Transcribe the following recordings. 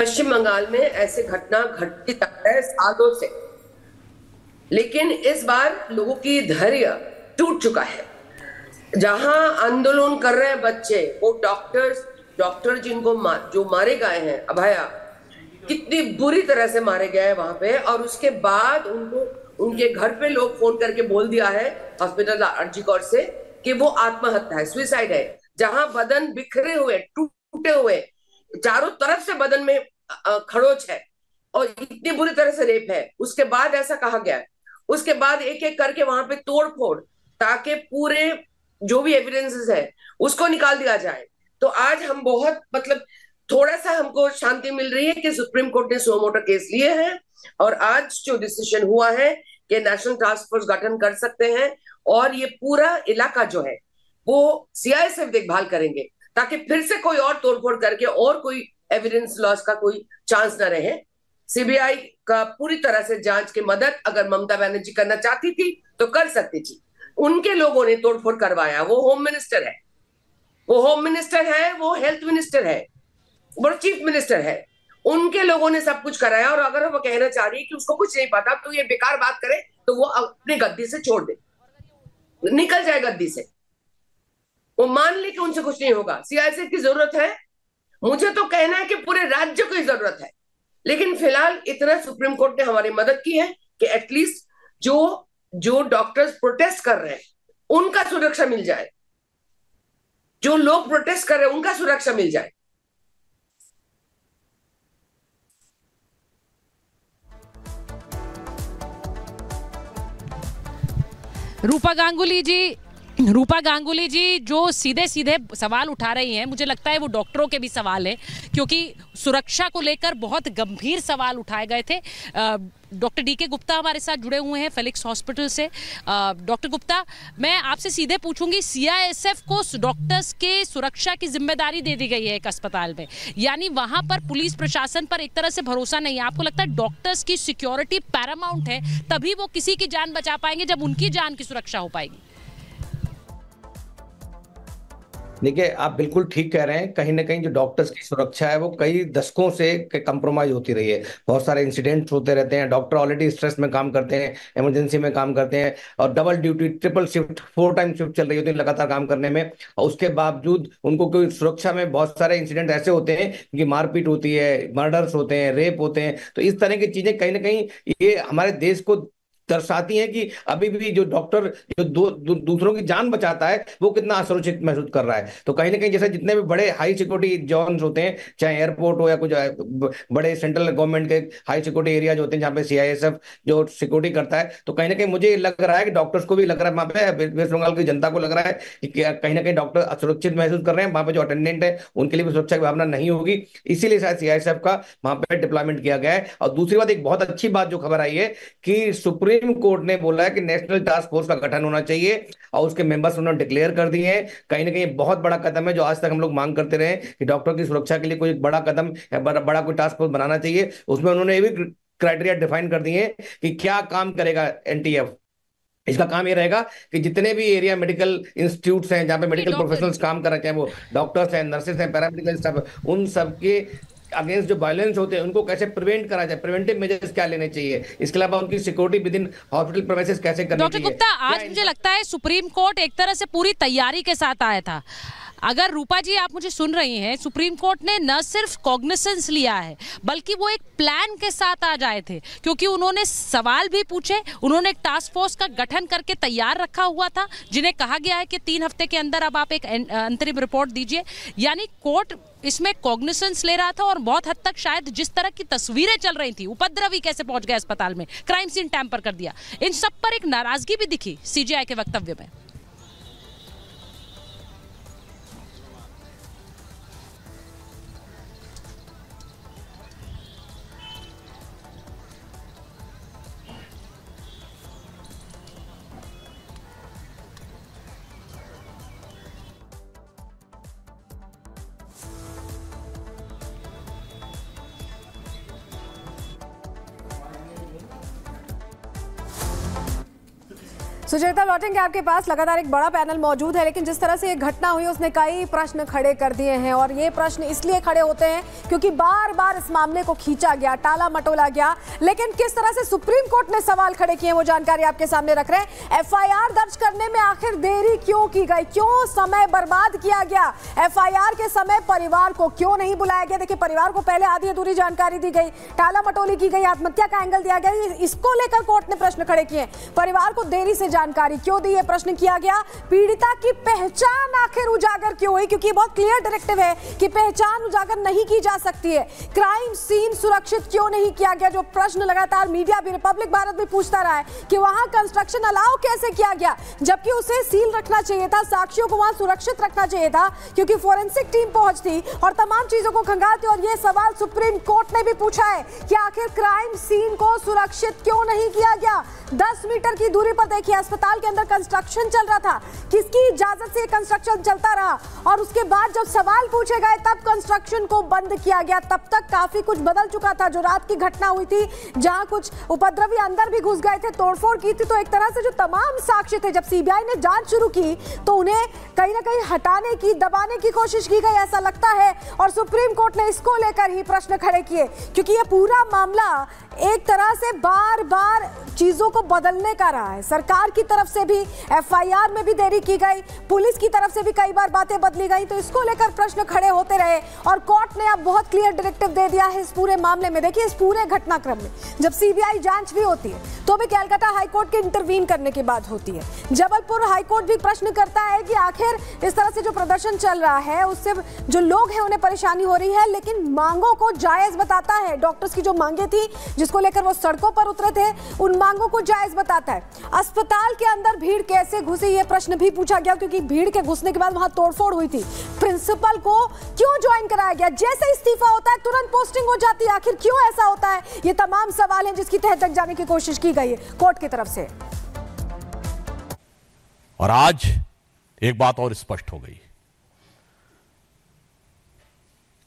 पश्चिम बंगाल में ऐसे घटना घटती है सालों से, लेकिन इस बार लोगों की धैर्य टूट चुका है। जहां आंदोलन कर रहे हैं बच्चे, वो डॉक्टर जिनको जो मारे गए हैं, अभया कितनी बुरी तरह से मारे गए हैं वहां पे, और उसके बाद उनको उनके घर पे लोग फोन करके बोल दिया है हॉस्पिटल आरजी कौर से कि वो आत्महत्या है, सुसाइड है। जहां बदन बिखरे हुए, टूटे हुए, चारों तरफ से बदन में खरोच है और इतनी बुरी तरह से रेप है, उसके बाद ऐसा कहा गया है। उसके बाद एक एक करके वहां पे तोड़ फोड़, ताकि पूरे जो भी एविडेंसेस है उसको निकाल दिया जाए। तो आज हम बहुत मतलब थोड़ा सा हमको शांति मिल रही है कि सुप्रीम कोर्ट ने सो मोटो केस लिए हैं, और आज जो डिसीजन हुआ है कि नेशनल टास्क फोर्स गठन कर सकते हैं, और ये पूरा इलाका जो है वो सीआईएसएफ देखभाल करेंगे, ताकि फिर से कोई और तोड़फोड़ करके और कोई एविडेंस लॉस का कोई चांस ना रहे। सीबीआई का पूरी तरह से जांच की मदद अगर ममता बनर्जी करना चाहती थी तो कर सकती थी। उनके लोगों ने तोड़फोड़ करवाया। वो होम मिनिस्टर है, वो हेल्थ मिनिस्टर है, वो चीफ मिनिस्टर है। उनके लोगों ने सब कुछ कराया, और अगर वो कहना चाह रही है कि उसको कुछ नहीं पता तो ये बेकार बात करे, तो वो अपनी गद्दी से छोड़ दे, निकल जाए गद्दी से। वो मान ले कि उनसे कुछ नहीं होगा। सीआईएसएफ की जरूरत है, मुझे तो कहना है कि पूरे राज्य को जरूरत है, लेकिन फिलहाल इतना सुप्रीम कोर्ट ने हमारी मदद की है कि एटलीस्ट जो जो डॉक्टर्स प्रोटेस्ट कर रहे हैं उनका सुरक्षा मिल जाए, जो लोग प्रोटेस्ट कर रहे हैं उनका सुरक्षा मिल जाए। रूपा गांगुली जी जो सीधे सीधे सवाल उठा रही हैं, मुझे लगता है वो डॉक्टरों के भी सवाल है, क्योंकि सुरक्षा को लेकर बहुत गंभीर सवाल उठाए गए थे। डॉक्टर डीके गुप्ता हमारे साथ जुड़े हुए हैं फेलिक्स हॉस्पिटल से। डॉक्टर गुप्ता, मैं आपसे सीधे पूछूंगी, सीआईएसएफ को डॉक्टर्स के सुरक्षा की जिम्मेदारी दे दी गई है एक अस्पताल में, यानी वहां पर पुलिस प्रशासन पर एक तरह से भरोसा नहीं है। आपको लगता है डॉक्टर्स की सिक्योरिटी पैरामाउंट है, तभी वो किसी की जान बचा पाएंगे जब उनकी जान की सुरक्षा हो पाएगी? देखिए, आप बिल्कुल ठीक कह रहे हैं। कहीं ना कहीं जो डॉक्टर्स की सुरक्षा है वो कई दशकों से कंप्रोमाइज होती रही है। बहुत सारे इंसिडेंट्स होते रहते हैं। डॉक्टर ऑलरेडी स्ट्रेस में काम करते हैं, इमरजेंसी में काम करते हैं, और double duty, triple shift, 4 time shift चल रही होती है लगातार काम करने में, और उसके बावजूद उनको कोई सुरक्षा में बहुत सारे इंसिडेंट ऐसे होते हैं कि मारपीट होती है, मर्डर्स होते हैं, रेप होते हैं। तो इस तरह की चीजें कहीं ना कहीं ये हमारे देश को दर्शाती हैं कि अभी भी जो डॉक्टर जो दूसरों की जान बचाता है वो कितना असुरक्षित महसूस कर रहा है। तो कहीं ना कहीं जैसे जितने भी बड़े हाई सिक्योरिटी जोन्स होते हैं, चाहे एयरपोर्ट हो या कुछ बड़े सेंट्रल गवर्नमेंट के हाई सिक्योरिटी एरियाज होते हैं जहाँ पे सीआईएसएफ जो सिक्योरिटी करता है, तो कहीं ना कहीं मुझे लग रहा है कि डॉक्टर्स को भी लग रहा है, वहाँ पे वेस्ट बंगाल की जनता को लग रहा है कि कहीं ना कहीं डॉक्टर असुरक्षित महसूस कर रहे हैं। वहाँ पे जो अटेंडेंट है उनके लिए भी सुरक्षा की भावना नहीं होगी, इसीलिए शायद सीआईएसएफ का वहाँ पे डिप्लॉयमेंट किया गया है। और दूसरी बात, एक बहुत अच्छी बात जो खबर आई है कि सुप्रीम कोर्ट ने बोला है कि नेशनल टास्क फोर्स का गठन होना चाहिए, और उसके मेंबर्स उन्होंने डिक्लेयर कर दिए हैं। कहीं ना कहीं बहुत बड़ा कदम है, जो आज तक हम लोग मांग करते रहे कि डॉक्टर की सुरक्षा के लिए कोई बड़ा कदम या बड़ा कोई टास्क फोर्स बनाना चाहिए। उसमें उन्होंने ये भी क्राइटेरिया डिफाइन कर दिए हैं कि क्या काम करेगा एनटीएफ। इसका काम ये रहेगा कि जितने भी एरिया मेडिकल इंस्टीट्यूट्स हैं जहाँ पे मेडिकल प्रोफेशनल्स काम कर रहे हैं, वो डॉक्टर्स हैं, नर्सेस हैं, पैरामेडिकल स्टाफ, उन सबके अगेंस्ट जो वायलेंस होते हैं उनको कैसे प्रिवेंट करा जाए, प्रिवेंटिव मेजर्स क्या लेने चाहिए, इसके अलावा उनकी security with in hospital premises कैसे करनी चाहिए। डॉक्टर गुप्ता, आज मुझे लगता है सुप्रीम कोर्ट एक तरह से पूरी तैयारी के साथ आया था। अगर रूपा जी आप मुझे सुन रही हैं, सुप्रीम कोर्ट ने न सिर्फ कॉग्निसेंस लिया है बल्कि वो एक प्लान के साथ आ जाए थे, क्योंकि उन्होंने सवाल भी पूछे, उन्होंने एक टास्क फोर्स का गठन करके तैयार रखा हुआ था, जिन्हें कहा गया है कि 3 हफ्ते के अंदर अब आप एक अंतरिम रिपोर्ट दीजिए। यानी कोर्ट इसमें कॉग्निसेंस ले रहा था, और बहुत हद तक शायद जिस तरह की तस्वीरें चल रही थी, उपद्रवी कैसे पहुंच गए अस्पताल में, क्राइम सीन टैंपर कर दिया, इन सब पर एक नाराजगी भी दिखी सीजीआई के वक्तव्य में। सुचेता, लौटेंगे आपके पास। लगातार एक बड़ा पैनल मौजूद है, लेकिन जिस तरह से ये घटना हुई उसने कई प्रश्न खड़े कर दिए हैं, और ये प्रश्न इसलिए खड़े होते हैं क्योंकि बार बार इस मामले को खींचा गया, टाला मटोला गया, लेकिन किस तरह से सुप्रीम कोर्ट ने सवाल खड़े किए वो जानकारी आपके सामने रख रहे हैं। एफआईआर दर्ज करने में आखिर देरी क्यों की गई, क्यों समय बर्बाद किया गया, एफआईआर के समय परिवार को क्यों नहीं बुलाया गया। देखिए, परिवार को पहले आधी अधूरी जानकारी दी गई, टाला मटोली की गई, आत्महत्या का एंगल दिया गया, इसको लेकर कोर्ट ने प्रश्न खड़े किए। परिवार को देरी से जानकारी क्यों दी, ये प्रश्न किया गया। पीड़िता की पहचान आखिर उजागर क्यों हुई, क्योंकि बहुत क्लियर डायरेक्टिव है कि पहचान उजागर नहीं की जा सकती है। क्राइम सीन सुरक्षित क्यों नहीं किया गया, जो प्रश्न लगातार मीडिया भी, रिपब्लिक भारत भी पूछता रहा है कि वहां कंस्ट्रक्शन अलाउ कैसे किया गया, जबकि उसे सील रखना चाहिए था, साक्ष्यों को वहां सुरक्षित रखना चाहिए था, क्योंकि फोरेंसिक टीम पहुंचती और तमाम चीजों को खंगालती। और यह सवाल सुप्रीम कोर्ट ने भी पूछा है कि आखिर क्राइम सीन को सुरक्षित क्यों नहीं किया गया। 10 मीटर की दूरी पर देखिए, अस्पताल के अंदर कंस्ट्रक्शन चल रहा था, किसकी इजाजत से कंस्ट्रक्शन चलता रहा, और उसके बाद जब सवाल पूछे गए तब कंस्ट्रक्शन को बंद किया गया। तब तक काफी कुछ बदल चुका था। जो रात की घटना हुई थी, जहां कुछ उपद्रवी अंदर भी घुस गए थे, तोड़फोड़ की थी, तो एक तरह से जो तमाम साक्ष्य थे, जब सीबीआई ने जांच शुरू की तो उन्हें कहीं ना कहीं हटाने की, दबाने की कोशिश की गई, ऐसा लगता है। और सुप्रीम कोर्ट ने इसको लेकर ही प्रश्न खड़े किए, क्योंकि यह पूरा मामला एक तरह से बार बार चीजों को बदलने का रहा है। सरकार की तरफ से भी एफआईआर में भी देरी की गई, पुलिस की तरफ से भी कई बार बातें बदली गई, तो इसको लेकर प्रश्न खड़े होते रहे। और कोर्ट ने अब बहुत क्लियर डायरेक्टिव दे दिया है इस पूरे मामले में। देखिए, इस पूरे घटनाक्रम में जब सीबीआई जांच भी होती है तो भी कलकत्ता हाईकोर्ट के इंटरवीन करने के बाद होती है। जबलपुर हाईकोर्ट भी प्रश्न करता है कि आखिर इस तरह से जो प्रदर्शन चल रहा है उससे जो लोग हैं उन्हें परेशानी हो रही है, लेकिन मांगों को जायज बताता है। डॉक्टर्स की जो मांगे थी, जिसको लेकर वो सड़कों पर उतरे थे, उन मांगों को जायज बताता है। अस्पताल के अंदर भीड़ कैसे घुसी, ये प्रश्न भी पूछा गया, क्योंकि भीड़ के घुसने के बाद वहां तोड़फोड़ हुई थी। प्रिंसिपल को क्यों ज्वाइन कराया गया, जैसे इस्तीफा होता है तुरंत पोस्टिंग हो जाती है, आखिर क्यों ऐसा होता है। ये तमाम सवाल हैं जिसकी तह तक जाने की कोशिश की गई है कोर्ट की तरफ से। और आज एक बात और स्पष्ट हो गई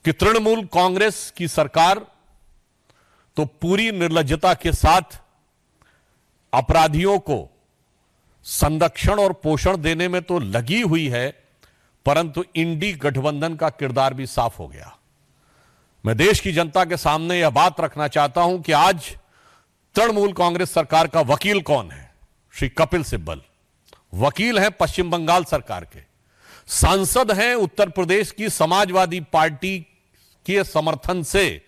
कि तृणमूल कांग्रेस की सरकार तो पूरी निर्लज्जता के साथ अपराधियों को संरक्षण और पोषण देने में तो लगी हुई है, परंतु इंडी गठबंधन का किरदार भी साफ हो गया। मैं देश की जनता के सामने यह बात रखना चाहता हूं कि आज तृणमूल कांग्रेस सरकार का वकील कौन है? श्री कपिल सिब्बल वकील हैं पश्चिम बंगाल सरकार के, सांसद हैं उत्तर प्रदेश की समाजवादी पार्टी के समर्थन से,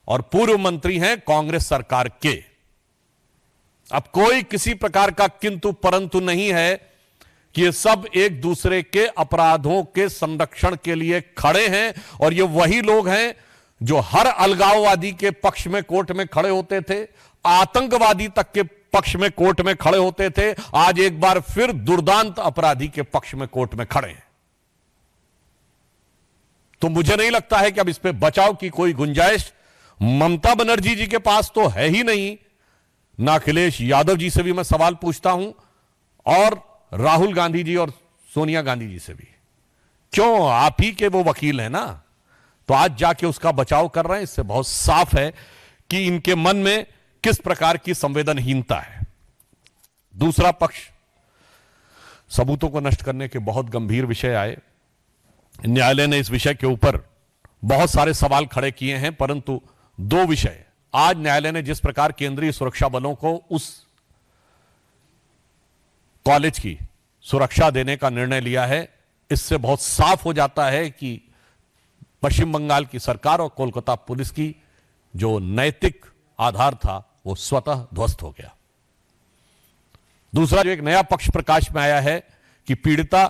और पूर्व मंत्री हैं कांग्रेस सरकार के। अब कोई किसी प्रकार का किंतु परंतु नहीं है कि ये सब एक दूसरे के अपराधों के संरक्षण के लिए खड़े हैं, और ये वही लोग हैं जो हर अलगाववादी के पक्ष में कोर्ट में खड़े होते थे, आतंकवादी तक के पक्ष में कोर्ट में खड़े होते थे, आज एक बार फिर दुर्दांत अपराधी के पक्ष में कोर्ट में खड़े हैं। तो मुझे नहीं लगता है कि अब इस पे बचाव की कोई गुंजाइश ममता बनर्जी जी के पास तो है ही नहीं, ना अखिलेश यादव जी से भी मैं सवाल पूछता हूं, और राहुल गांधी जी और सोनिया गांधी जी से भी। क्यों? आप ही के वो वकील हैं ना, तो आज जाके उसका बचाव कर रहे हैं। इससे बहुत साफ है कि इनके मन में किस प्रकार की संवेदनहीनता है। दूसरा पक्ष, सबूतों को नष्ट करने के बहुत गंभीर विषय आए। न्यायालय ने इस विषय के ऊपर बहुत सारे सवाल खड़े किए हैं, परंतु 2 विषय आज न्यायालय ने जिस प्रकार केंद्रीय सुरक्षा बलों को उस कॉलेज की सुरक्षा देने का निर्णय लिया है, इससे बहुत साफ हो जाता है कि पश्चिम बंगाल की सरकार और कोलकाता पुलिस की जो नैतिक आधार था वो स्वतः ध्वस्त हो गया। दूसरा, जो एक नया पक्ष प्रकाश में आया है कि पीड़िता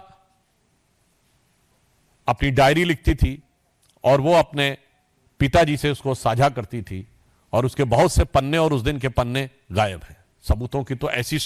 अपनी डायरी लिखती थी और वो अपने पिताजी से उसको साझा करती थी, और उसके बहुत से पन्ने और उस दिन के पन्ने गायब हैं। सबूतों की तो ऐसी